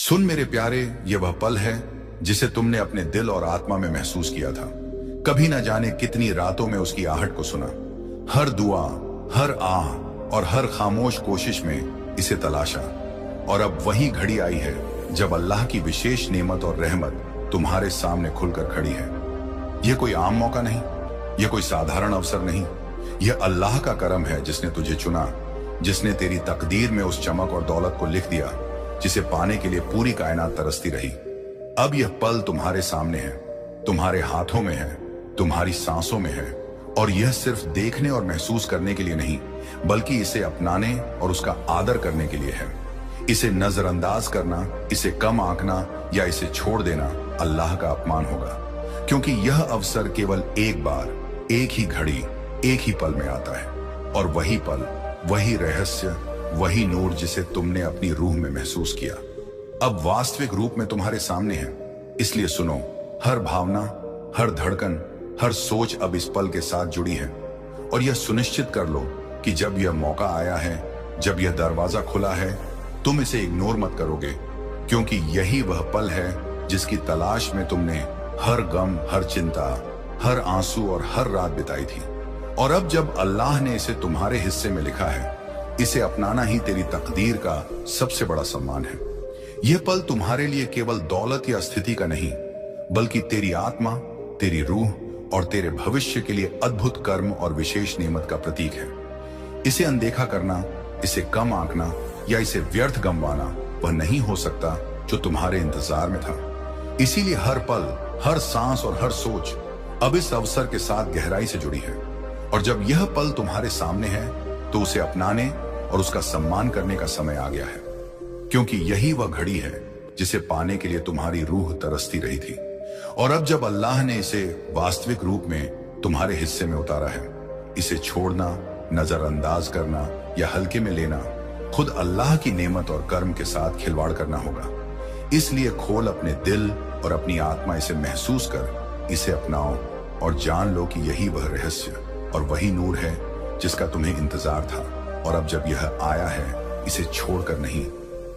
सुन मेरे प्यारे, ये वह पल है जिसे तुमने अपने दिल और आत्मा में महसूस किया था। कभी न जाने कितनी रातों में उसकी आहट को सुना, हर दुआ, हर आह और हर खामोश कोशिश में इसे तलाशा। और अब वही घड़ी आई है जब अल्लाह की विशेष नेमत और रहमत तुम्हारे सामने खुलकर खड़ी है। यह कोई आम मौका नहीं, यह कोई साधारण अवसर नहीं, यह अल्लाह का करम है जिसने तुझे चुना, जिसने तेरी तकदीर में उस चमक और दौलत को लिख दिया जिसे पाने के लिए पूरी कायनात तरसती रही। अब यह पल तुम्हारे सामने है, तुम्हारे हाथों में है, तुम्हारी सांसों में है। और यह सिर्फ देखने और महसूस करने के लिए नहीं, बल्कि इसे अपनाने और उसका आदर करने के लिए है। इसे नजरअंदाज करना, इसे कम आंकना या इसे छोड़ देना अल्लाह का अपमान होगा, क्योंकि यह अवसर केवल एक बार, एक ही घड़ी, एक ही पल में आता है। और वही पल, वही रहस्य, वही नूर जिसे तुमने अपनी रूह में महसूस किया, अब वास्तविक रूप में तुम्हारे सामने है। इसलिए सुनो, हर भावना, हर धड़कन, हर सोच अब इस पल के साथ जुड़ी है। और यह सुनिश्चित कर लो कि जब यह मौका आया है, जब यह दरवाजा खुला है, तुम इसे इग्नोर मत करोगे, क्योंकि यही वह पल है जिसकी तलाश में तुमने हर गम, हर चिंता, हर आंसू और हर रात बिताई थी। और अब जब अल्लाह ने इसे तुम्हारे हिस्से में लिखा है, इसे अपनाना ही तेरी तकदीर का सबसे बड़ा सम्मान है। यह पल तुम्हारे लिए केवल दौलत या स्थिति का नहीं, बल्कि तेरी आत्मा, तेरी रूह और तेरे भविष्य के लिए अद्भुत कर्म और विशेष नेमत का प्रतीक है। इसे अनदेखा करना, इसे कम आंकना या इसे व्यर्थ गंवाना वह नहीं हो सकता जो तुम्हारे इंतजार में था। इसीलिए हर पल, हर सांस और हर सोच अब इस अवसर के साथ गहराई से जुड़ी है। और जब यह पल तुम्हारे सामने है, तो उसे अपनाने और उसका सम्मान करने का समय आ गया है, क्योंकि यही वह घड़ी है जिसे पाने के लिए तुम्हारी रूह तरसती रही थी। और अब जब अल्लाह ने इसे वास्तविक रूप में तुम्हारे हिस्से में उतारा है, इसे छोड़ना, नजरअंदाज करना या हल्के में लेना खुद अल्लाह की नेमत और कर्म के साथ खिलवाड़ करना होगा। इसलिए खोल अपने दिल और अपनी आत्मा, इसे महसूस कर, इसे अपनाओ और जान लो कि यही वह रहस्य और वही नूर है जिसका तुम्हें इंतजार था। और अब जब यह आया है, इसे छोड़कर नहीं,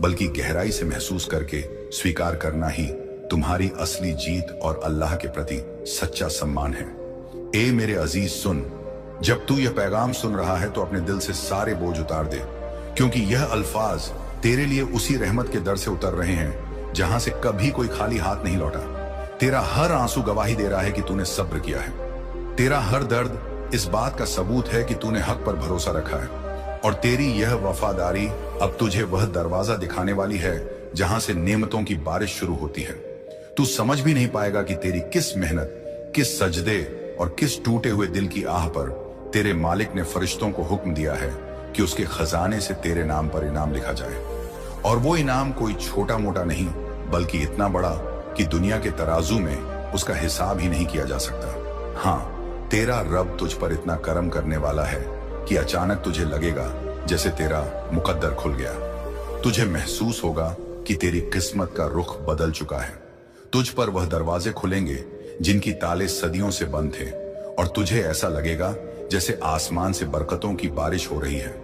बल्कि गहराई से महसूस करके स्वीकार करना ही तुम्हारी असली जीत और अल्लाह के प्रति सच्चा सम्मान है। ए मेरे अजीज, सुन, जब तू यह पैगाम सुन रहा है तो अपने दिल से सारे बोझ उतार दे, क्योंकि यह अल्फाज तेरे लिए उसी रहमत के दर से उतर रहे हैं जहां से कभी कोई खाली हाथ नहीं लौटा। तेरा हर आंसू गवाही दे रहा है कि तूने सब्र किया है। तेरा हर दर्द इस बात का सबूत है कि तूने हक पर भरोसा रखा है। और तेरी यह वफादारी अब तुझे वह दरवाजा दिखाने वाली है जहां से नेमतों की बारिश शुरू होती है। तू समझ भी नहीं पाएगा कि तेरी किस मेहनत, किस सजदे और किस टूटे हुए दिल की आह पर तेरे मालिक ने फरिश्तों को हुक्म दिया है कि उसके खजाने से तेरे नाम पर इनाम लिखा जाए। और वो इनाम कोई छोटा मोटा नहीं, बल्कि इतना बड़ा कि दुनिया के तराजू में उसका हिसाब ही नहीं किया जा सकता। हाँ, तेरा रब तुझ पर इतना करम करने वाला है कि अचानक तुझे लगेगा जैसे तेरा मुकद्दर खुल गया। तुझे महसूस होगा कि तेरी किस्मत का रुख बदल चुका है। तुझ पर वह दरवाजे खुलेंगे जिनकी ताले सदियों से बंद थे, और तुझे ऐसा लगेगा जैसे आसमान से बरकतों की बारिश हो रही है,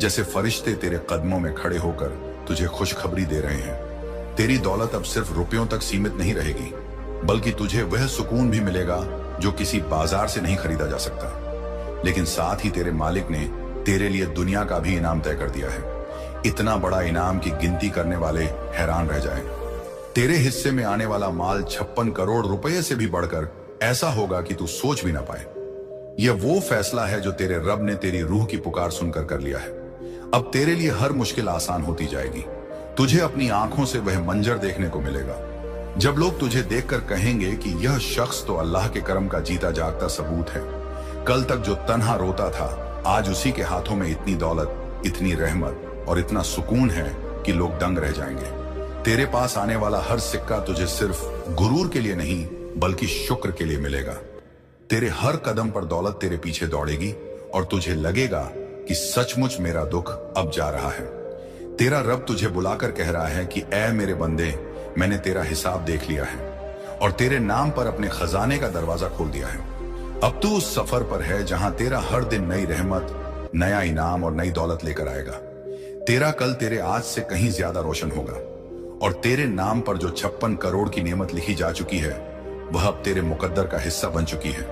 जैसे फरिश्ते तेरे कदमों में खड़े होकर तुझे खुशखबरी दे रहे हैं। तेरी दौलत अब सिर्फ रुपयों तक सीमित नहीं रहेगी, बल्कि तुझे वह सुकून भी मिलेगा जो किसी बाजार से नहीं खरीदा जा सकता। लेकिन साथ ही तेरे मालिक ने तेरे लिए दुनिया का भी इनाम तय कर दिया है, इतना बड़ा इनाम कि गिनती करने वाले हैरान रह जाएं। तेरे हिस्से में आने वाला माल 56 करोड़ रुपए से भी बढ़कर ऐसा होगा कि तू सोच भी ना पाए। यह वो फैसला है जो तेरे रब ने तेरी रूह की पुकार सुनकर कर लिया है। अब तेरे लिए हर मुश्किल आसान होती जाएगी। तुझे अपनी आंखों से वह मंजर देखने को मिलेगा जब लोग तुझे देखकर कहेंगे कि यह शख्स तो अल्लाह के करम का जीता जागता सबूत है। कल तक जो तन्हा रोता था, आज उसी के हाथों में इतनी दौलत, इतनी रहमत और इतना सुकून है कि लोग दंग रह जाएंगे। तेरे पास आने वाला हर सिक्का तुझे सिर्फ गुरूर के लिए नहीं, बल्कि शुक्र के लिए मिलेगा। तेरे हर कदम पर दौलत तेरे पीछे दौड़ेगी और तुझे लगेगा कि सचमुच मेरा दुख अब जा रहा है। तेरा रब तुझे बुलाकर कह रहा है कि ऐ मेरे बंदे, मैंने तेरा हिसाब देख लिया है और तेरे नाम पर अपने खजाने का दरवाजा खोल दिया है। अब तू उस सफर पर है जहां तेरा हर दिन नई रहमत, नया इनाम और नई दौलत लेकर आएगा। तेरा कल तेरे आज से कहीं ज्यादा रोशन होगा और तेरे नाम पर जो 56 करोड़ की नेमत लिखी जा चुकी है वह अब तेरे मुकद्दर का हिस्सा बन चुकी है।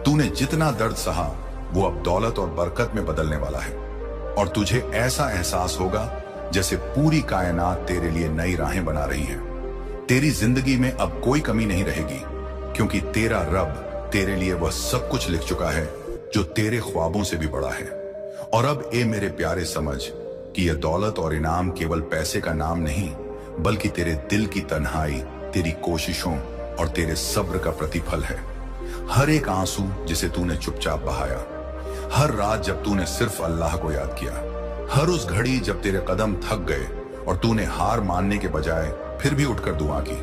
तूने जितना दर्द सहा वो अब दौलत और बरकत में बदलने वाला है और तुझे ऐसा एहसास होगा जैसे पूरी कायनात तेरे लिए नई राहें बना रही है। तेरी जिंदगी में अब कोई कमी नहीं रहेगी क्योंकि तेरा रब तेरे लिए वह सब कुछ लिख चुका है जो तेरे ख्वाबों से भी बड़ा है। और अब ए मेरे प्यारे समझ कि यह दौलत और इनाम केवल पैसे का नाम नहीं बल्कि तेरे दिल की तन्हाई, तेरी कोशिशों और तेरे सब्र का प्रतिफल है। हर एक आंसू जिसे तूने चुपचाप बहाया, हर रात जब तूने सिर्फ अल्लाह को याद किया, हर उस घड़ी जब तेरे कदम थक गए और तूने हार मानने के बजाय फिर भी उठकर दुआ की,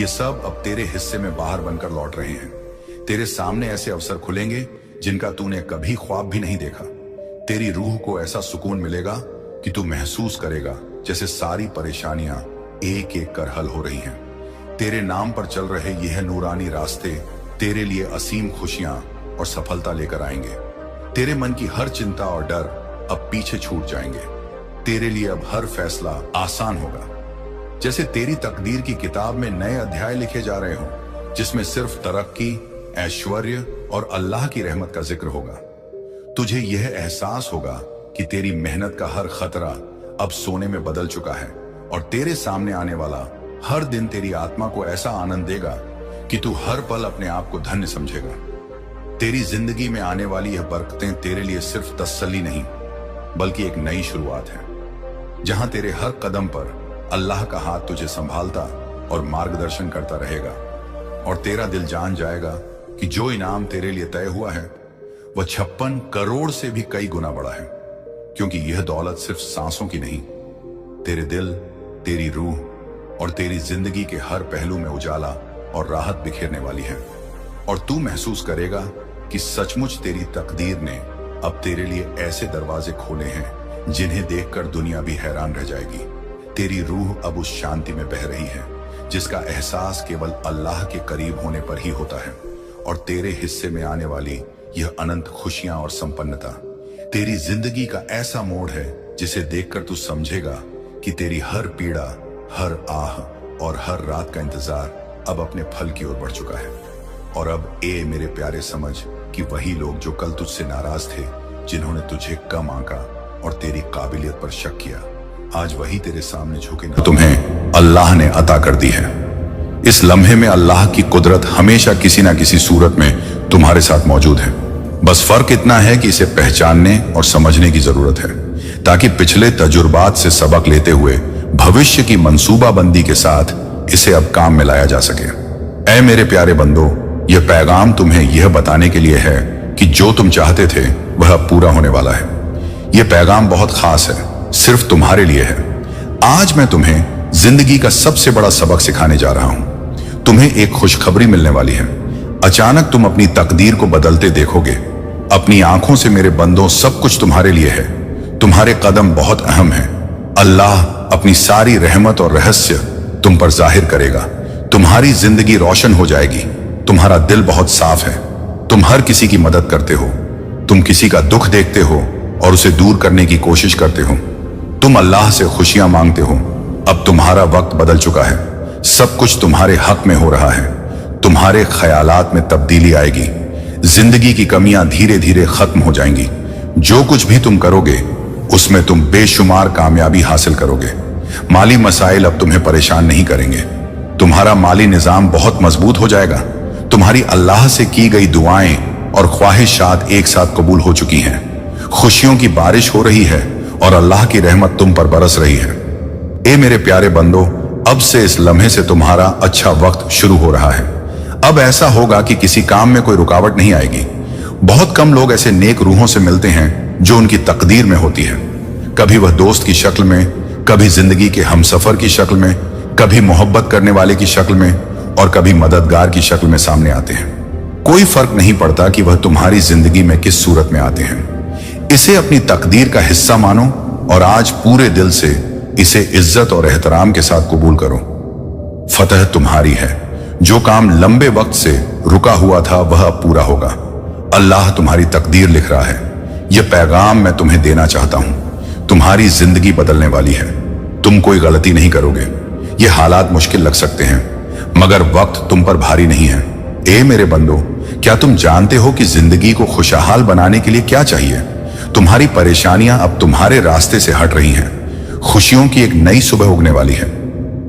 ये सब अब तेरे हिस्से में बाहर बनकर लौट रहे हैं। तेरे सामने ऐसे अवसर खुलेंगे जिनका तूने कभी ख्वाब भी नहीं देखा। तेरी रूह को ऐसा सुकून मिलेगा कि तू महसूस करेगा जैसे सारी परेशानियां एक एक कर हल हो रही हैं। तेरे नाम पर चल रहे यह नूरानी रास्ते तेरे लिए असीम खुशियां और सफलता लेकर आएंगे। तेरे मन की हर चिंता और डर अब पीछे छूट जाएंगे। तेरे लिए अब हर फैसला आसान होगा, जैसे तेरी तकदीर की किताब में नए अध्याय लिखे जा रहे हों जिसमें सिर्फ तरक्की, ऐश्वर्य और अल्लाह की रहमत का जिक्र होगा। तुझे यह एहसास होगा कि तेरी मेहनत का हर खतरा अब सोने में बदल चुका है और तेरे सामने आने वाला हर दिन तेरी आत्मा को ऐसा आनंद देगा कि तू हर पल अपने आप को धन्य समझेगा। तेरी जिंदगी में आने वाली यह बरकतें तेरे लिए सिर्फ तसल्ली नहीं बल्कि एक नई शुरुआत है, जहां तेरे हर कदम पर अल्लाह का हाथ तुझे संभालता और मार्गदर्शन करता रहेगा और तेरा दिल जान जाएगा कि जो इनाम तेरे लिए तय हुआ है वह 56 करोड़ से भी कई गुना बड़ा है, क्योंकि यह दौलत सिर्फ सांसों की नहीं, तेरे दिल, तेरी रूह और तेरी जिंदगी के हर पहलू में उजाला और राहत बिखेरने वाली है। और तू महसूस करेगा कि सचमुच तेरी तकदीर ने अब तेरे लिए ऐसे दरवाजे खोले हैं जिन्हें देखकर दुनिया भी हैरान रह जाएगी। तेरी रूह अब उस शांति में बह रही है जिसका एहसास केवल अल्लाह के करीब होने पर ही होता है। और तेरे हिस्से में आने वाली यह अनंत खुशियां और संपन्नता तेरी जिंदगी का ऐसा मोड़ है जिसे देखकर तू समझेगा कि तेरी हर पीड़ा, हर आह और हर रात का इंतजार अब अपने फल की ओर बढ़ चुका है। और अब ए मेरे प्यारे समझ कि वही लोग जो कल तुझसे नाराज थे, जिन्होंने तुझे कम आंका और तेरी काबिलियत पर शक किया, आज वही तेरे सामने झुके ना तुम्हें अल्लाह ने अता कर दी है। इस लम्हे में अल्लाह की कुदरत हमेशा किसी ना किसी सूरत में तुम्हारे साथ मौजूद है। बस फर्क इतना है कि इसे पहचानने और समझने की जरूरत है, ताकि पिछले तजुर्बात से सबक लेते हुए भविष्य की मंसूबाबंदी के साथ इसे अब काम में लाया जा सके। ऐ मेरे प्यारे बंदो, यह पैगाम तुम्हें यह बताने के लिए है कि जो तुम चाहते थे वह अब पूरा होने वाला है। यह पैगाम बहुत खास है, सिर्फ तुम्हारे लिए है। आज मैं तुम्हें जिंदगी का सबसे बड़ा सबक सिखाने जा रहा हूं। तुम्हें एक खुशखबरी मिलने वाली है। अचानक तुम अपनी तकदीर को बदलते देखोगे। अपनी आंखों से मेरे बंदों, सब कुछ तुम्हारे लिए है। तुम्हारे कदम बहुत अहम है। अल्लाह अपनी सारी रहमत और रहस्य तुम पर जाहिर करेगा। तुम्हारी जिंदगी रोशन हो जाएगी। तुम्हारा दिल बहुत साफ है। तुम हर किसी की मदद करते हो। तुम किसी का दुख देखते हो और उसे दूर करने की कोशिश करते हो। तुम अल्लाह से खुशियां मांगते हो। अब तुम्हारा वक्त बदल चुका है। सब कुछ तुम्हारे हक में हो रहा है। तुम्हारे ख्यालात में तब्दीली आएगी। जिंदगी की कमियां धीरे धीरे खत्म हो जाएंगी। जो कुछ भी तुम करोगे उसमें तुम बेशुमार कामयाबी हासिल करोगे। माली मसाइल अब तुम्हें परेशान नहीं करेंगे। तुम्हारा माली निजाम बहुत मजबूत हो जाएगा। तुम्हारी अल्लाह से की गई दुआएं और ख्वाहिशात एक साथ कबूल हो चुकी हैं। खुशियों की बारिश हो रही है और अल्लाह की रहमत तुम पर बरस रही है। ए मेरे प्यारे बंदो, अब से इस लम्हे से तुम्हारा अच्छा वक्त शुरू हो रहा है। अब ऐसा होगा कि किसी काम में कोई रुकावट नहीं आएगी। बहुत कम लोग ऐसे नेक रूहों से मिलते हैं जो उनकी तकदीर में होती है। कभी वह दोस्त की शक्ल में, कभी जिंदगी के हमसफर की शक्ल में, कभी मोहब्बत करने वाले की शक्ल में और कभी मददगार की शक्ल में सामने आते हैं। कोई फर्क नहीं पड़ता कि वह तुम्हारी जिंदगी में किस सूरत में आते हैं। इसे अपनी तकदीर का हिस्सा मानो और आज पूरे दिल से इसे इज्जत और एहतराम के साथ कबूल करो। फतह तुम्हारी है। जो काम लंबे वक्त से रुका हुआ था वह अब पूरा होगा। अल्लाह तुम्हारी तकदीर लिख रहा है। यह पैगाम मैं तुम्हें देना चाहता हूं। तुम्हारी जिंदगी बदलने वाली है। तुम कोई गलती नहीं करोगे। ये हालात मुश्किल लग सकते हैं, मगर वक्त तुम पर भारी नहीं है। ए मेरे बंदो, क्या तुम जानते हो कि जिंदगी को खुशहाल बनाने के लिए क्या चाहिए? तुम्हारी परेशानियां अब तुम्हारे रास्ते से हट रही हैं। खुशियों की एक नई सुबह उगने वाली है।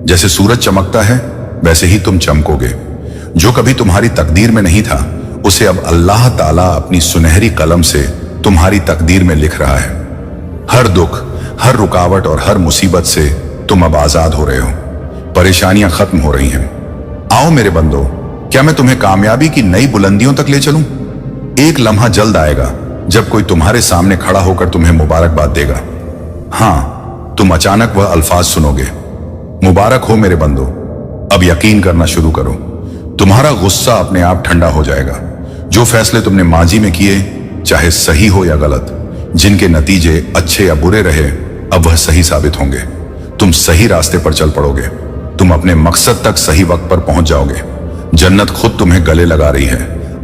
जैसे सूरज चमकता है, वैसे ही तुम चमकोगे। जो कभी तुम्हारी तकदीर में नहीं था, उसे अब अल्लाह ताला अपनी सुनहरी कलम से तुम्हारी तकदीर में लिख रहा है। हर दुख, हर रुकावट और हर मुसीबत से तुम अब आजाद हो रहे हो। परेशानियां खत्म हो रही हैं। आओ मेरे बंदो, क्या मैं तुम्हें कामयाबी की नई बुलंदियों तक ले चलूं? एक लम्हा जल्द आएगा जब कोई तुम्हारे सामने खड़ा होकर तुम्हें मुबारकबाद देगा। हां, तुम अचानक वह अल्फाज सुनोगे, मुबारक हो मेरे बंदो। अब यकीन करना शुरू करो। तुम्हारा गुस्सा अपने आप ठंडा हो जाएगा। जो फैसले तुमने माजी में किए, चाहे सही हो या गलत, जिनके नतीजे अच्छे या बुरे रहे, अब वह सही साबित होंगे। तुम सही रास्ते पर चल पड़ोगे। तुम अपने मकसद तक सही वक्त पर पहुंच जाओगे। जन्नत खुद तुम्हें गले लगा रही है।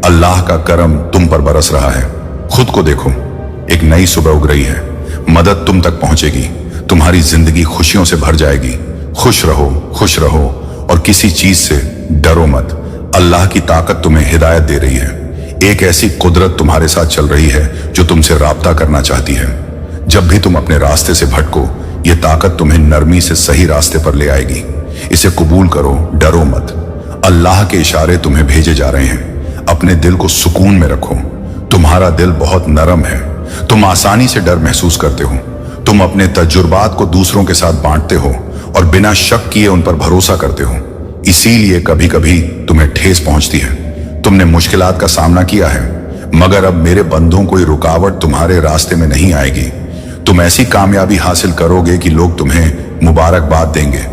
अल्लाह का करम तुम पर बरस रहा है। खुद को देखो, एक नई सुबह उग रही है। मदद तुम तक पहुंचेगी। तुम्हारी जिंदगी खुशियों से भर जाएगी। खुश रहो और किसी चीज से डरो मत। अल्लाह की ताकत तुम्हें हिदायत दे रही है। एक ऐसी कुदरत तुम्हारे साथ चल रही है जो तुमसे राब्ता करना चाहती है। जब भी तुम अपने रास्ते से भटको, ये ताकत तुम्हें नरमी से सही रास्ते पर ले आएगी। इसे कबूल करो, डरो मत। अल्लाह के इशारे तुम्हें भेजे जा रहे हैं। अपने दिल को सुकून में रखो। तुम्हारा दिल बहुत नरम है। तुम आसानी से डर महसूस करते हो। तुम अपने तजुर्बात को दूसरों के साथ बांटते हो और बिना शक किए उन पर भरोसा करते हो। इसीलिए कभी कभी तुम्हें ठेस पहुंचती है। तुमने मुश्किलात का सामना किया है, मगर अब मेरे बंधुओं कोई रुकावट तुम्हारे रास्ते में नहीं आएगी। तुम ऐसी कामयाबी हासिल करोगे कि लोग तुम्हें मुबारकबाद देंगे।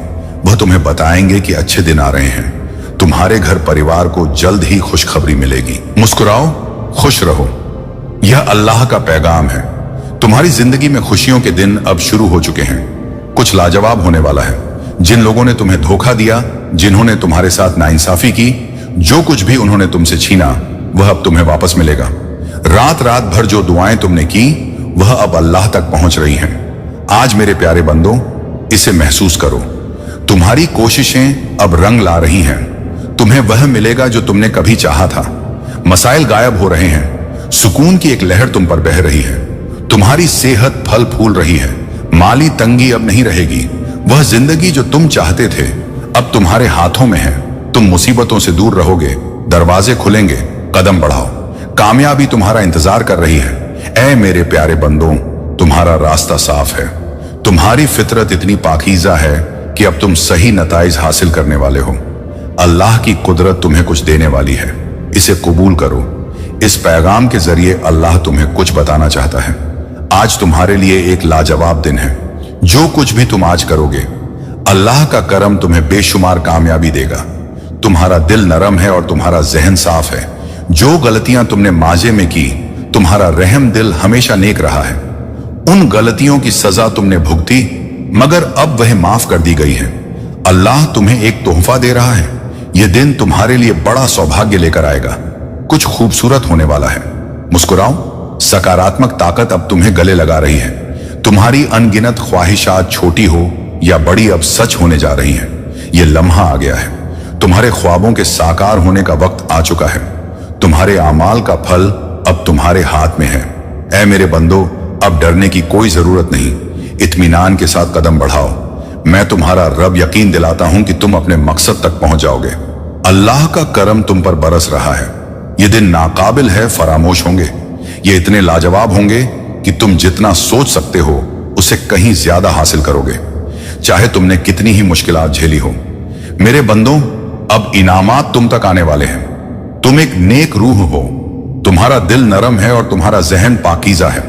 वह तुम्हें बताएंगे कि अच्छे दिन आ रहे हैं। तुम्हारे घर परिवार को जल्द ही खुशखबरी मिलेगी। मुस्कुराओ, खुश रहो। यह अल्लाह का पैगाम है। तुम्हारी जिंदगी में खुशियों के दिन अब शुरू हो चुके हैं। कुछ लाजवाब होने वाला है। जिन लोगों ने तुम्हें धोखा दिया, जिन्होंने तुम्हारे साथ नाइंसाफी की, जो कुछ भी उन्होंने तुमसे छीना, वह अब तुम्हें वापस मिलेगा। रात रात भर जो दुआएं तुमने की, वह अब अल्लाह तक पहुंच रही हैं। आज मेरे प्यारे बंदो, इसे महसूस करो। तुम्हारी कोशिशें अब रंग ला रही हैं। तुम्हें वह मिलेगा जो तुमने कभी चाहा था। मसाइल गायब हो रहे हैं। सुकून की एक लहर तुम पर बह रही है। तुम्हारी सेहत फल फूल रही है। माली तंगी अब नहीं रहेगी। वह जिंदगी जो तुम चाहते थे, अब तुम्हारे हाथों में है। तुम मुसीबतों से दूर रहोगे। दरवाजे खुलेंगे। कदम बढ़ाओ। कामयाबी तुम्हारा इंतजार कर रही है। ऐ मेरे प्यारे बंदों, तुम्हारा रास्ता साफ है। तुम्हारी फितरत इतनी पाकीज़ा है कि अब तुम सही नताइज हासिल करने वाले हो। अल्लाह की कुदरत तुम्हें कुछ देने वाली है। इसे कबूल करो। इस पैगाम के जरिए अल्लाह तुम्हें कुछ बताना चाहता है। आज तुम्हारे लिए एक लाजवाब दिन है। जो कुछ भी तुम आज करोगे, अल्लाह का करम तुम्हें बेशुमार कामयाबी देगा। तुम्हारा दिल नरम है और तुम्हारा जहन साफ है। जो गलतियां तुमने माजे में की, तुम्हारा रहम दिल हमेशा नेक रहा है। उन गलतियों की सजा तुमने भुगती, मगर अब वह माफ कर दी गई है। अल्लाह तुम्हें एक तोहफा दे रहा है। यह दिन तुम्हारे लिए बड़ा सौभाग्य लेकर आएगा। कुछ खूबसूरत होने वाला है। मुस्कुराओ। सकारात्मक ताकत अब तुम्हें गले लगा रही है। तुम्हारी अनगिनत ख्वाहिशात छोटी हो या बड़ी अब सच होने जा रही हैं। यह लम्हा आ गया है। तुम्हारे ख्वाबों के साकार होने का वक्त आ चुका है। तुम्हारे आमाल का फल अब तुम्हारे हाथ में है। ऐ मेरे बंदो, अब डरने की कोई जरूरत नहीं। इत्मीनान के साथ कदम बढ़ाओ। मैं तुम्हारा रब यकीन दिलाता हूं कि तुम अपने मकसद तक पहुंच जाओगे। अल्लाह का करम तुम पर बरस रहा है। ये दिन नाकाबिल है फरामोश होंगे। ये इतने लाजवाब होंगे कि तुम जितना सोच सकते हो उसे कहीं ज्यादा हासिल करोगे, चाहे तुमने कितनी ही मुश्किलात झेली हो। मेरे बंदों, अब इनामात तुम तक आने वाले हैं। तुम एक नेक रूह हो। तुम्हारा दिल नरम है और तुम्हारा जहन पाकीज़ा है।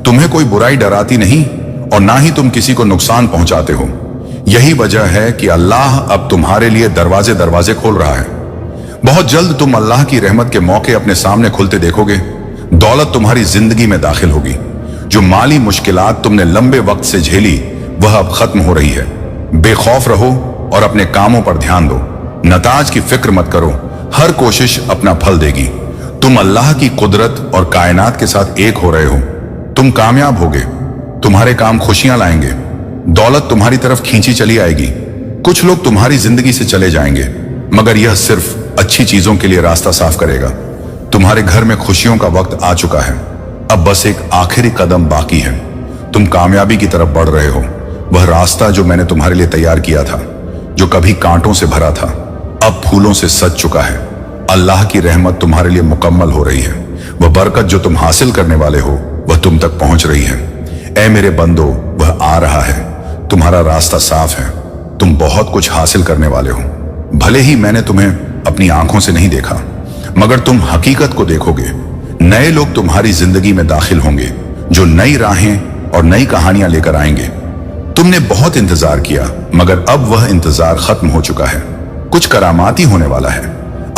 तुम्हें कोई बुराई डराती नहीं और ना ही तुम किसी को नुकसान पहुंचाते हो। यही वजह है कि अल्लाह अब तुम्हारे लिए दरवाजे दरवाजे खोल रहा है। बहुत जल्द तुम अल्लाह की रहमत के मौके अपने सामने खुलते देखोगे। दौलत तुम्हारी जिंदगी में दाखिल होगी। जो माली मुश्किलात तुमने लंबे वक्त से झेली, वह अब खत्म हो रही है। बेखौफ रहो और अपने कामों पर ध्यान दो। नताज की फिक्र मत करो। हर कोशिश अपना फल देगी। तुम अल्लाह की कुदरत और कायनात के साथ एक हो रहे हो। तुम कामयाब होगे। तुम्हारे काम खुशियां लाएंगे। दौलत तुम्हारी तरफ खींची चली आएगी। कुछ लोग तुम्हारी जिंदगी से चले जाएंगे, मगर यह सिर्फ अच्छी चीजों के लिए रास्ता साफ करेगा। तुम्हारे घर में खुशियों का वक्त आ चुका है, अब बस एक आखिरी कदम बाकी है। तुम कामयाबी की तरफ बढ़ रहे हो। वह रास्ता जो मैंने तुम्हारे लिए तैयार किया था, जो कभी कांटों से भरा था, अब फूलों से सज चुका है। अल्लाह की रहमत तुम्हारे लिए मुकम्मल हो रही है। वह बरकत जो तुम हासिल करने वाले हो, वह तुम तक पहुंच रही है। ऐ मेरे बंदो, वह आ रहा है। तुम्हारा रास्ता साफ है। तुम बहुत कुछ हासिल करने वाले हो। भले ही मैंने तुम्हें अपनी आंखों से नहीं देखा, मगर तुम हकीकत को देखोगे। नए लोग तुम्हारी जिंदगी में दाखिल होंगे, जो नई राहें और नई कहानियां लेकर आएंगे। तुमने बहुत इंतजार किया, मगर अब वह इंतजार खत्म हो चुका है। कुछ करामाती होने वाला है।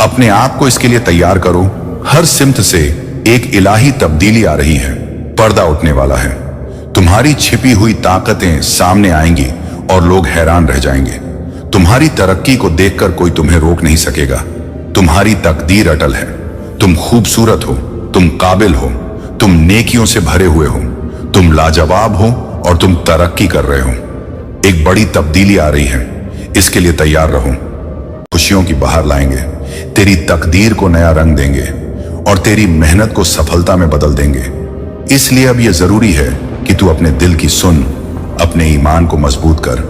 अपने आप को इसके लिए तैयार करो। हर सिमत से एक इलाही तब्दीली आ रही है। पर्दा उठने वाला है। तुम्हारी छिपी हुई ताकतें सामने आएंगी और लोग हैरान रह जाएंगे। तुम्हारी तरक्की को देखकर कोई तुम्हें रोक नहीं सकेगा। तुम्हारी तकदीर अटल है। तुम खूबसूरत हो, तुम काबिल हो, तुम नेकियों से भरे हुए हो, तुम लाजवाब हो और तुम तरक्की कर रहे हो। एक बड़ी तब्दीली आ रही है, इसके लिए तैयार रहो। खुशियों की बहार लाएंगे, तेरी तकदीर को नया रंग देंगे और तेरी मेहनत को सफलता में बदल देंगे। इसलिए अब यह जरूरी है कि तू अपने दिल की सुन, अपने ईमान को मजबूत कर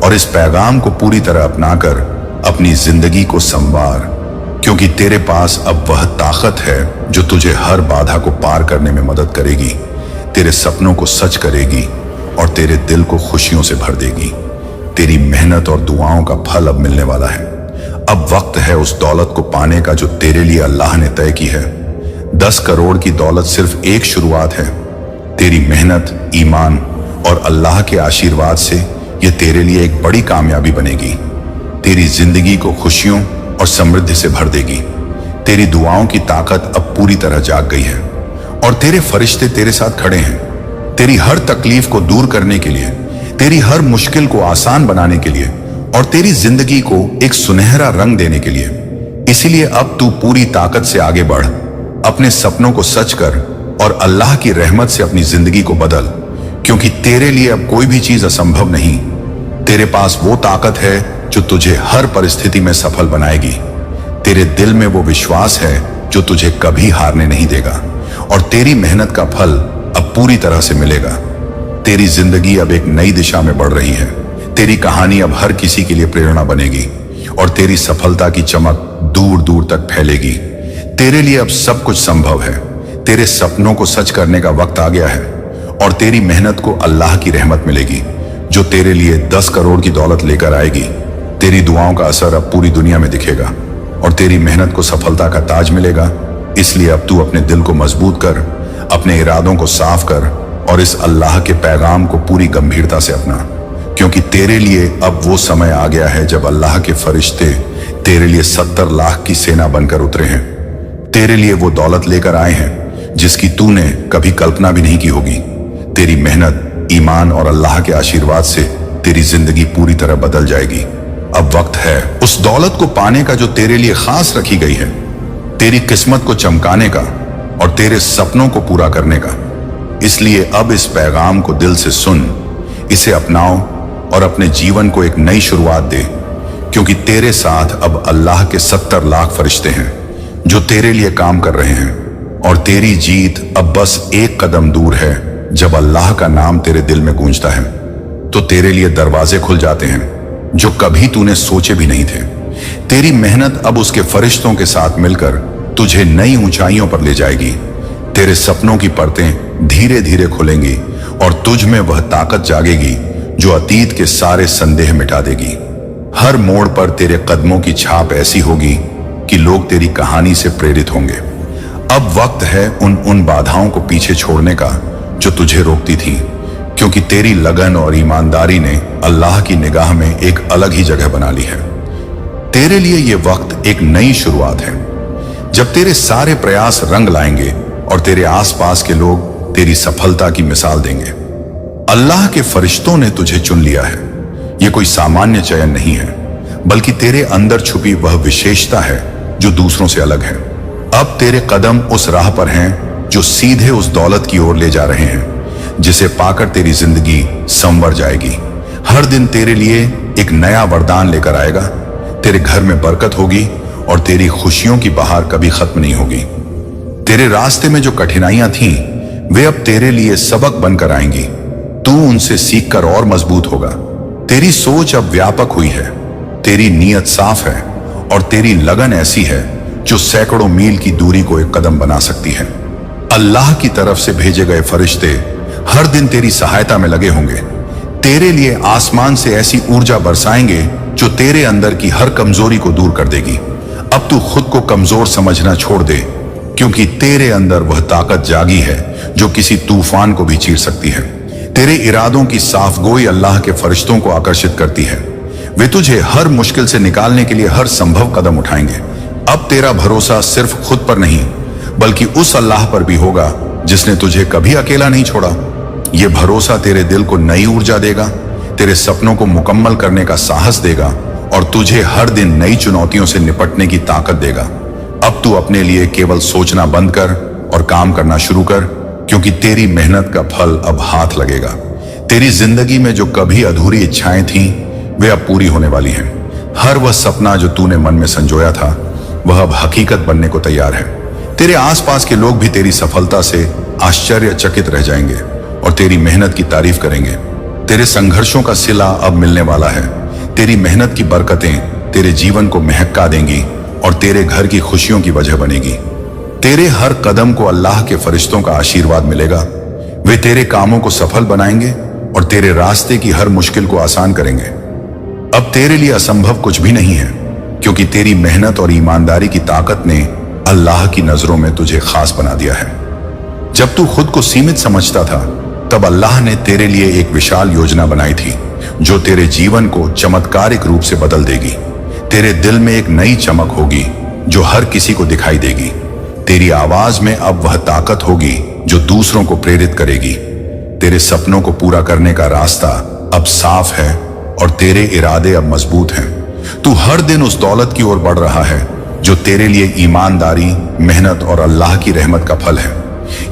और इस पैगाम को पूरी तरह अपनाकर अपनी जिंदगी को संवार, क्योंकि तेरे पास अब वह ताकत है जो तुझे हर बाधा को पार करने में मदद करेगी, तेरे सपनों को सच करेगी और तेरे दिल को खुशियों से भर देगी। तेरी मेहनत और दुआओं का फल अब मिलने वाला है। अब वक्त है उस दौलत को पाने का जो तेरे लिए अल्लाह ने तय की है। 10 करोड़ की दौलत सिर्फ एक शुरुआत है। तेरी मेहनत, ईमान और अल्लाह के आशीर्वाद से यह तेरे लिए एक बड़ी कामयाबी बनेगी। तेरी जिंदगी को खुशियों और समृद्धि से भर देगी। तेरी दुआओं की ताकत अब पूरी तरह जाग गई है और तेरे फरिश्ते तेरे साथ खड़े हैं, तेरी हर तकलीफ को दूर करने के लिए, तेरी हर मुश्किल को आसान बनाने के लिए और तेरी जिंदगी को एक सुनहरा रंग देने के लिए। इसीलिए अब तू पूरी ताकत से आगे बढ़, अपने सपनों को सच कर और अल्लाह की रहमत से अपनी जिंदगी को बदल, क्योंकि तेरे लिए अब कोई भी चीज असंभव नहीं। तेरे पास वो ताकत है जो तुझे हर परिस्थिति में सफल बनाएगी। तेरे दिल में वो विश्वास है जो तुझे कभी हारने नहीं देगा और तेरी मेहनत का फल अब पूरी तरह से मिलेगा। तेरी जिंदगी अब एक नई दिशा में बढ़ रही है। तेरी कहानी अब हर किसी के लिए प्रेरणा बनेगी और तेरी सफलता की चमक दूर दूर तक फैलेगी। तेरे लिए अब सब कुछ संभव है। तेरे सपनों को सच करने का वक्त आ गया है और तेरी मेहनत को अल्लाह की रहमत मिलेगी, जो तेरे लिए 10 करोड़ की दौलत लेकर आएगी। तेरी दुआओं का असर अब पूरी दुनिया में दिखेगा और तेरी मेहनत को सफलता का ताज मिलेगा। इसलिए अब तू अपने दिल को मजबूत कर, अपने इरादों को साफ कर और इस अल्लाह के पैगाम को पूरी गंभीरता से अपना, क्योंकि तेरे लिए अब वो समय आ गया है जब अल्लाह के फरिश्ते तेरे लिए 70 लाख की सेना बनकर उतरे हैं। तेरे लिए वो दौलत लेकर आए हैं जिसकी तूने कभी कल्पना भी नहीं की होगी। तेरी मेहनत, ईमान और अल्लाह के आशीर्वाद से तेरी जिंदगी पूरी तरह बदल जाएगी। अब वक्त है उस दौलत को पाने का जो तेरे लिए खास रखी गई है, तेरी किस्मत को चमकाने का और तेरे सपनों को पूरा करने का। इसलिए अब इस पैगाम को दिल से सुन, इसे अपनाओ और अपने जीवन को एक नई शुरुआत दे, क्योंकि तेरे साथ अब अल्लाह के 70 लाख फरिश्ते हैं जो तेरे लिए काम कर रहे हैं और तेरी जीत अब बस एक कदम दूर है। जब अल्लाह का नाम तेरे दिल में गूंजता है तो तेरे लिए दरवाजे खुल जाते हैं जो कभी तूने सोचे भी नहीं थे। तेरी मेहनत अब उसके फरिश्तों के साथ मिलकर तुझे नई ऊंचाइयों पर ले जाएगी। तेरे सपनों की परतें धीरे धीरे खुलेंगी और तुझ में वह ताकत जागेगी जो अतीत के सारे संदेह मिटा देगी। हर मोड़ पर तेरे कदमों की छाप ऐसी होगी कि लोग तेरी कहानी से प्रेरित होंगे। अब वक्त है उन बाधाओं को पीछे छोड़ने का जो तुझे रोकती थी, क्योंकि तेरी लगन और ईमानदारी ने अल्लाह की निगाह में एक अलग ही जगह बना ली है। तेरे लिए यह वक्त एक नई शुरुआत है, जब तेरे सारे प्रयास रंग लाएंगे और तेरे आसपास के लोग तेरी सफलता की मिसाल देंगे। अल्लाह के फरिश्तों ने तुझे चुन लिया है। यह कोई सामान्य चयन नहीं है, बल्कि तेरे अंदर छुपी वह विशेषता है जो दूसरों से अलग है। अब तेरे कदम उस राह पर हैं जो सीधे उस दौलत की ओर ले जा रहे हैं, जिसे पाकर तेरी जिंदगी संवर जाएगी। हर दिन तेरे लिए एक नया वरदान लेकर आएगा। तेरे घर में बरकत होगी और तेरी खुशियों की बहार कभी खत्म नहीं होगी। तेरे रास्ते में जो कठिनाइयां थीं, वे अब तेरे लिए सबक बनकर आएंगी। तू उनसे सीखकर और मजबूत होगा। तेरी सोच अब व्यापक हुई है, तेरी नीयत साफ है और तेरी लगन ऐसी है जो सैकड़ों मील की दूरी को एक कदम बना सकती है। अल्लाह की तरफ से भेजे गए फरिश्ते हर दिन तेरी सहायता में लगे होंगे। तेरे लिए आसमान से ऐसी ऊर्जा बरसाएंगे जो तेरे अंदर की हर कमजोरी को दूर कर देगी। अब तू खुद को कमजोर समझना छोड़ दे, क्योंकि तेरे अंदर वह ताकत जागी है जो किसी तूफान को भी चीर सकती है। तेरे इरादों की साफगोई अल्लाह के फरिश्तों को आकर्षित करती है। वे तुझे हर मुश्किल से निकालने के लिए हर संभव कदम उठाएंगे। अब तेरा भरोसा सिर्फ खुद पर नहीं, बल्कि उस अल्लाह पर भी होगा जिसने तुझे कभी अकेला नहीं छोड़ा। यह भरोसा तेरे दिल को नई ऊर्जा देगा, तेरे सपनों को मुकम्मल करने का साहस देगा और तुझे हर दिन नई चुनौतियों से निपटने की ताकत देगा। अब तू अपने लिए केवल सोचना बंद कर और काम करना शुरू कर, क्योंकि तेरी मेहनत का फल अब हाथ लगेगा। तेरी जिंदगी में जो कभी अधूरी इच्छाएं थीं, वे अब पूरी होने वाली हैं। हर वह सपना जो तूने मन में संजोया था, वह अब हकीकत बनने को तैयार है। तेरे आसपास के लोग भी तेरी सफलता से आश्चर्यचकित रह जाएंगे और तेरी मेहनत की तारीफ करेंगे। तेरे संघर्षों का सिला अब मिलने वाला है। तेरी मेहनत की बरकतें तेरे जीवन को महका देंगी और तेरे घर की खुशियों की वजह बनेगी। तेरे हर कदम को अल्लाह के फरिश्तों का आशीर्वाद मिलेगा। वे तेरे कामों को सफल बनाएंगे और तेरे रास्ते की हर मुश्किल को आसान करेंगे। अब तेरे लिए असंभव कुछ भी नहीं है, क्योंकि तेरी मेहनत और ईमानदारी की ताकत ने अल्लाह की नजरों में तुझे खास बना दिया है। जब तू खुद को सीमित समझता था, तब अल्लाह ने तेरे लिए एक विशाल योजना बनाई थी जो तेरे जीवन को चमत्कारिक रूप से बदल देगी। तेरे दिल में एक नई चमक होगी जो हर किसी को दिखाई देगी। तेरी आवाज में अब वह ताकत होगी जो दूसरों को प्रेरित करेगी। तेरे सपनों को पूरा करने का रास्ता अब साफ है और तेरे इरादे अब मजबूत हैं। तू हर दिन उस दौलत की ओर बढ़ रहा है जो तेरे लिए ईमानदारी, मेहनत और अल्लाह की रहमत का फल है।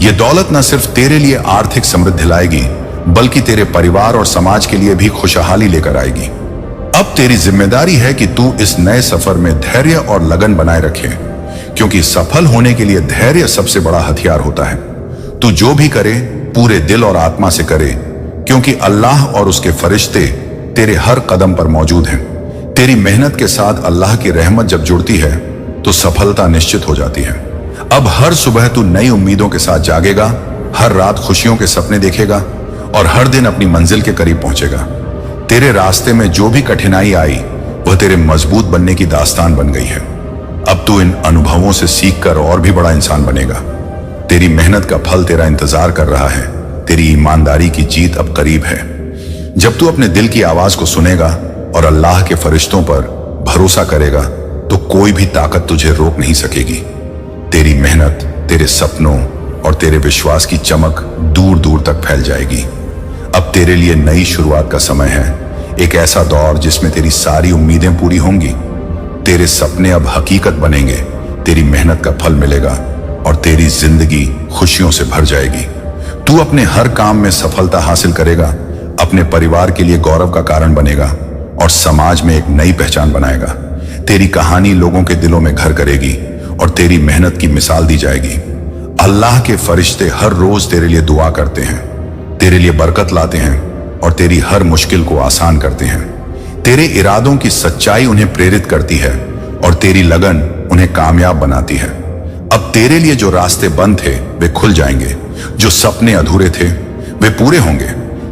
यह दौलत न सिर्फ तेरे लिए आर्थिक समृद्धि लाएगी, बल्कि तेरे परिवार और समाज के लिए भी खुशहाली लेकर आएगी। अब तेरी जिम्मेदारी है कि तू इस नए सफर में धैर्य और लगन बनाए रखे, क्योंकि सफल होने के लिए धैर्य सबसे बड़ा हथियार होता है। तू जो भी करे पूरे दिल और आत्मा से करे, क्योंकि अल्लाह और उसके फरिश्ते तेरे हर कदम पर मौजूद हैं। तेरी मेहनत के साथ अल्लाह की रहमत जब जुड़ती है तो सफलता निश्चित हो जाती है। अब हर सुबह तू नई उम्मीदों के साथ जागेगा, हर रात खुशियों के सपने देखेगा और हर दिन अपनी मंजिल के करीब पहुंचेगा। तेरे रास्ते में जो भी कठिनाई आई, वह तेरे मजबूत बनने की दास्तान बन गई है। अब तू इन अनुभवों से सीखकर और भी बड़ा इंसान बनेगा। तेरी मेहनत का फल तेरा इंतजार कर रहा है। तेरी ईमानदारी की जीत अब करीब है। जब तू अपने दिल की आवाज को सुनेगा और अल्लाह के फरिश्तों पर भरोसा करेगा, तो कोई भी ताकत तुझे रोक नहीं सकेगी। तेरी मेहनत, तेरे सपनों और तेरे विश्वास की चमक दूर दूर तक फैल जाएगी। अब तेरे लिए नई शुरुआत का समय है, एक ऐसा दौर जिसमें तेरी सारी उम्मीदें पूरी होंगी। तेरे सपने अब हकीकत बनेंगे, तेरी मेहनत का फल मिलेगा और तेरी जिंदगी खुशियों से भर जाएगी। तू अपने हर काम में सफलता हासिल करेगा, अपने परिवार के लिए गौरव का कारण बनेगा और समाज में एक नई पहचान बनाएगा। तेरी कहानी लोगों के दिलों में घर करेगी और तेरी मेहनत की मिसाल दी जाएगी। अल्लाह के फरिश्ते हर रोज तेरे लिए दुआ करते हैं, तेरे लिए बरकत लाते हैं और तेरी हर मुश्किल को आसान करते हैं। तेरे इरादों की सच्चाई उन्हें प्रेरित करती है और तेरी लगन उन्हें कामयाब बनाती है। अब तेरे लिए जो रास्ते बंद थे वे खुल जाएंगे, जो सपने अधूरे थे वे पूरे होंगे।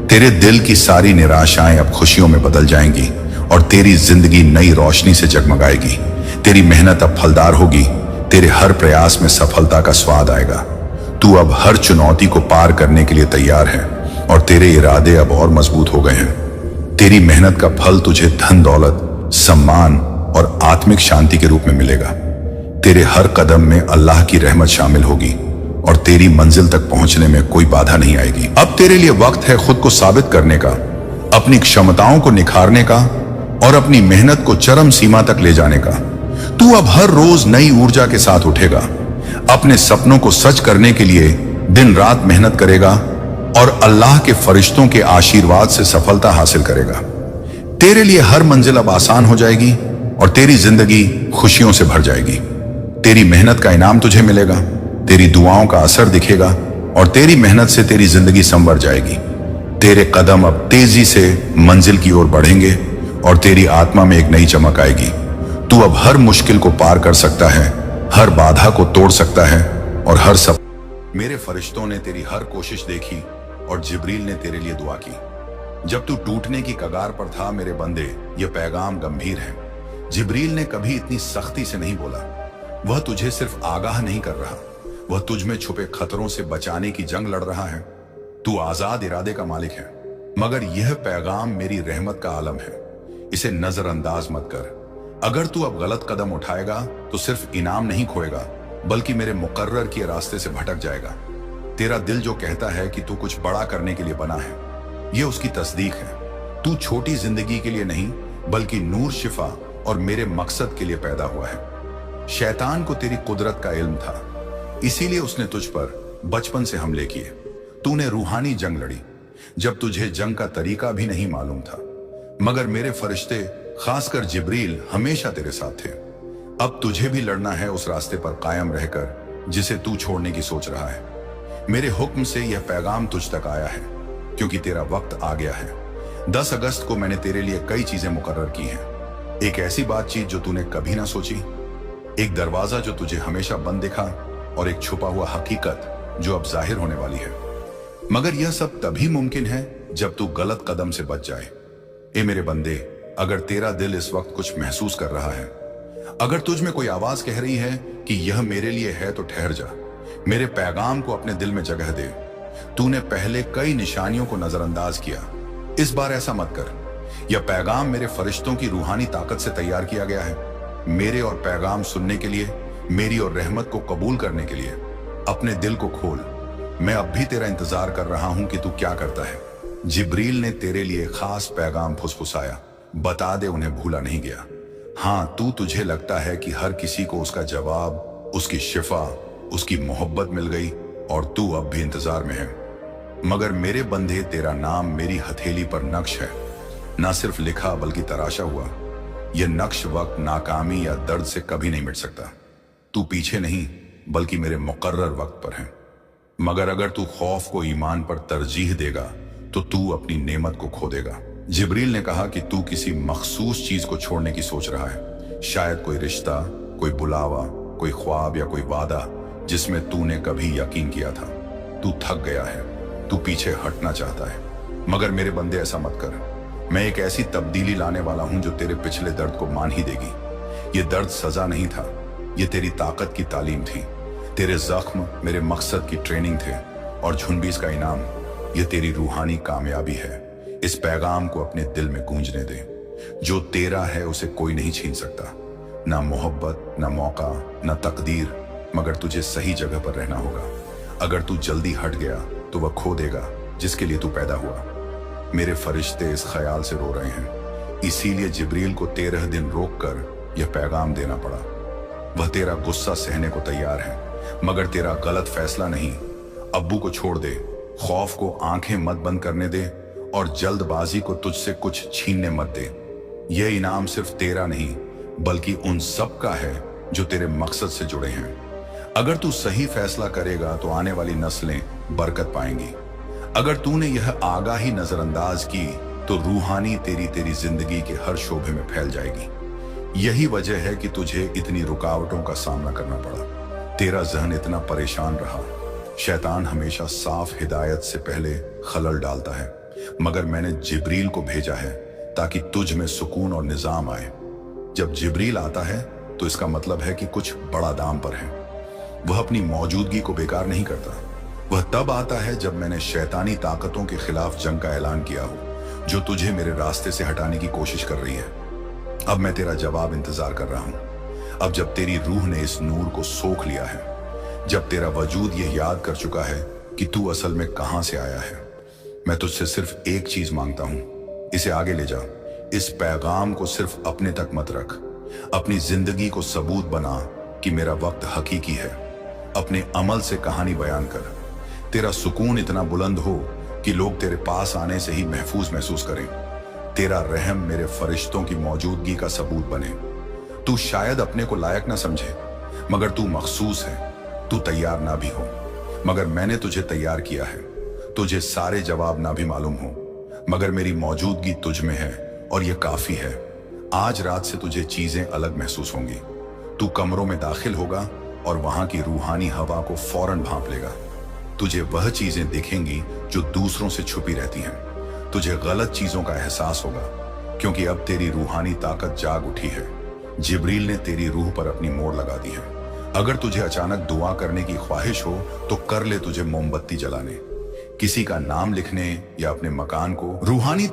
तेरे दिल की सारी निराशाएं अब खुशियों में बदल जाएंगी और तेरी जिंदगी नई रोशनी से जगमगाएगी। तेरी मेहनत अब फलदार होगी, तेरे हर प्रयास में सफलता का स्वाद आएगा। तू अब हर चुनौती को पार करने के लिए तैयार है और तेरे इरादे अब और मजबूत हो गए हैं। तेरी मेहनत का फल तुझे धन दौलत, सम्मान और आत्मिक शांति के रूप में मिलेगा। तेरे हर कदम में अल्लाह की रहमत शामिल होगी और तेरी मंजिल तक पहुंचने में कोई बाधा नहीं आएगी। अब तेरे लिए वक्त है खुद को साबित करने का, अपनी क्षमताओं को निखारने का और अपनी मेहनत को चरम सीमा तक ले जाने का। तू अब हर रोज नई ऊर्जा के साथ उठेगा, अपने सपनों को सच करने के लिए दिन रात मेहनत करेगा और अल्लाह के फरिश्तों के आशीर्वाद से सफलता हासिल करेगा। तेरे लिए हर मंजिल अब आसान हो जाएगी और तेरी जिंदगी खुशियों से भर जाएगी। तेरी मेहनत का इनाम तुझे मिलेगा, तेरी दुआओं का असर दिखेगा और तेरी मेहनत से तेरी जिंदगी संवर जाएगी। तेरे कदम अब तेजी से मंजिल की ओर बढ़ेंगे और तेरी आत्मा में एक नई चमक आएगी। तू अब हर मुश्किल को पार कर सकता है, हर बाधा को तोड़ सकता है और हर सब। मेरे फरिश्तों ने तेरी हर कोशिश देखी और जिब्रील ने तेरे लिए दुआ की। जब तू टूटने की कगार पर था मेरे बंदे, यह पैगाम गंभीर है। जिब्रील ने कभी इतनी सख्ती से नहीं बोला। वह तुझे सिर्फ आगाह नहीं कर रहा, वह तुझ में छुपे खतरों से बचाने की जंग लड़ रहा है। तू आजाद इरादे का मालिक है, मगर यह पैगाम मेरी रहमत का आलम है। इसे नजरअंदाज मत कर। अगर तू अब गलत कदम उठाएगा तो सिर्फ इनाम नहीं खोएगा, बल्कि मेरे मुकर्रर किए रास्ते से भटक जाएगा। तेरा दिल जो कहता है कि तू कुछ बड़ा करने के लिए बना है, यह उसकी तस्दीक है। तू छोटी जिंदगी के लिए नहीं, बल्कि नूर, शिफा और मेरे मकसद के लिए पैदा हुआ है। शैतान को तेरी कुदरत का इल्म था, इसीलिए उसने तुझ पर बचपन से हमले किए। तूने रूहानी जंग लड़ी जब तुझे जंग का तरीका भी नहीं मालूम था, मगर मेरे फरिश्ते, खासकर जिब्रील, हमेशा तेरे साथ थे। अब तुझे भी लड़ना है उस रास्ते पर कायम रहकर जिसे तू छोड़ने की सोच रहा है। मेरे हुक्म से यह पैगाम तुझ तक आया है, क्योंकि तेरा वक्त आ गया है। 10 अगस्त को मैंने तेरे लिए कई चीजें मुकर्रर की हैं। एक ऐसी बातचीत जो तूने कभी ना सोची, एक दरवाजा जो तुझे हमेशा बंद दिखा और एक छुपा हुआ हकीकत जो अब जाहिर होने वाली है। मगर यह सब तभी मुमकिन है जब तू गलत कदम से बच जाए। ए मेरे बंदे, अगर तेरा दिल इस वक्त कुछ महसूस कर रहा है, अगर तुझ में कोई आवाज कह रही है कि यह मेरे लिए है, तो ठहर जा। मेरे पैगाम को अपने दिल में जगह दे। तूने पहले कई निशानियों को नजरअंदाज किया, इस बार ऐसा मत कर। यह पैगाम मेरे फरिश्तों की रूहानी ताकत से तैयार किया गया है, मेरे और पैगाम सुनने के लिए, मेरी और रहमत को कबूल करने के लिए। अपने दिल को खोल, मैं अब भी तेरा इंतजार कर रहा हूं कि तू क्या करता है। जिब्रील ने तेरे लिए खास पैगाम फुसफुसाया, बता दे उन्हें भूला नहीं गया। हाँ, तुझे लगता है कि हर किसी को उसका जवाब, उसकी शिफा, उसकी मोहब्बत मिल गई और तू अब भी इंतजार में है। मगर मेरे बंदे, तेरा नाम मेरी हथेली पर नक्श है, ना सिर्फ लिखा बल्कि तराशा हुआ। यह नक्श वक्त, नाकामी या दर्द से कभी नहीं मिट सकता। तू पीछे नहीं, बल्कि मेरे मुकर्रर वक्त पर है। मगर अगर तू खौफ को ईमान पर तरजीह देगा तो तू अपनी नेमत को खो देगा। जिब्रील ने कहा कि तू किसी मखसूस चीज को छोड़ने की सोच रहा है, शायद कोई रिश्ता, कोई बुलावा, कोई ख्वाब या कोई वादा जिसमें तूने कभी यकीन किया था। तू थक गया है, तू पीछे हटना चाहता है। मगर मेरे बंदे, ऐसा मत कर। मैं एक ऐसी तब्दीली लाने वाला हूं जो तेरे पिछले दर्द को मान ही देगी। ये दर्द सजा नहीं था, ये तेरी ताकत की तालीम थी। तेरे जख्म मेरे मकसद की ट्रेनिंग थे और झुनबीस का इनाम, ये तेरी रूहानी कामयाबी है। इस पैगाम को अपने दिल में गूंजने दे। जो तेरा है उसे कोई नहीं छीन सकता, ना मोहब्बत, ना मौका, ना तकदीर। मगर तुझे सही जगह पर रहना होगा। अगर तू जल्दी हट गया तो वह खो देगा जिसके लिए तू पैदा हुआ। मेरे फरिश्ते इस ख्याल से रो रहे हैं, इसीलिए जिब्रील को 13 दिन रोककर यह पैगाम देना पड़ा। वह तेरा गुस्सा सहने को तैयार है, मगर तेरा गलत फैसला नहीं। अब्बू को छोड़ दे, खौफ को आंखें मत बंद करने दे और जल्दबाजी को तुझसे कुछ छीनने मत दे। यह इनाम सिर्फ तेरा नहीं, बल्कि उन सब का है जो तेरे मकसद से जुड़े हैं। अगर तू सही फैसला करेगा तो आने वाली नस्लें बरकत पाएंगी। अगर तूने यह आगाही नजरअंदाज की तो रूहानी तेरी जिंदगी के हर शोबे में फैल जाएगी। यही वजह है कि तुझे इतनी रुकावटों का सामना करना पड़ा, तेरा जहन इतना परेशान रहा। शैतान हमेशा साफ हिदायत से पहले खलल डालता है, मगर मैंने जिब्रील को भेजा है ताकि तुझ में सुकून और निजाम आए। जब जिब्रील आता है तो इसका मतलब है कि कुछ बड़ा दाम पर है। वह अपनी मौजूदगी को बेकार नहीं करता। वह तब आता है जब मैंने शैतानी ताकतों के खिलाफ जंग का ऐलान किया हो, जो तुझे मेरे रास्ते से हटाने की कोशिश कर रही है। अब मैं तेरा जवाब इंतजार कर रहा हूं। अब जब तेरी रूह ने इस नूर को सोख लिया है, जब तेरा वजूद यह याद कर चुका है कि तू असल में कहां से आया है, मैं तुझसे सिर्फ एक चीज मांगता हूं, इसे आगे ले जा। इस पैगाम को सिर्फ अपने तक मत रख, अपनी जिंदगी को सबूत बना कि मेरा वक्त हकीकी है। अपने अमल से कहानी बयान कर। तेरा सुकून इतना बुलंद हो कि लोग तेरे पास आने से ही महफूज महसूस करें। तेरा रहम मेरे फरिश्तों की मौजूदगी का सबूत बने। तू शायद अपने को लायक ना समझे, मगर तू मखसूस है। तू तैयार ना भी हो, मगर मैंने तुझे तैयार किया है। तुझे सारे जवाब ना भी मालूम हो, मगर मेरी मौजूदगी तुझ में है और ये काफी है। आज रात से तुझे चीजें अलग महसूस होंगी। तू कमरों में दाखिल होगा और वहां की रूहानी हवा को फौरन भांप लेगा। तुझे वह चीजें दिखेंगी जो दूसरों से छुपी रहती हैं। तुझे गलत चीजों का एहसास होगा, क्योंकि अब तेरी रूहानी ताकत जाग उठी है। जिब्रील ने तेरी रूह पर अपनी मोड़ लगा दी है। अगर तुझे अचानक दुआ करने की ख्वाहिश हो तो कर ले तुझे मोमबत्ती जलाने, किसी का नाम लिखने या अपने मकान को रूहानी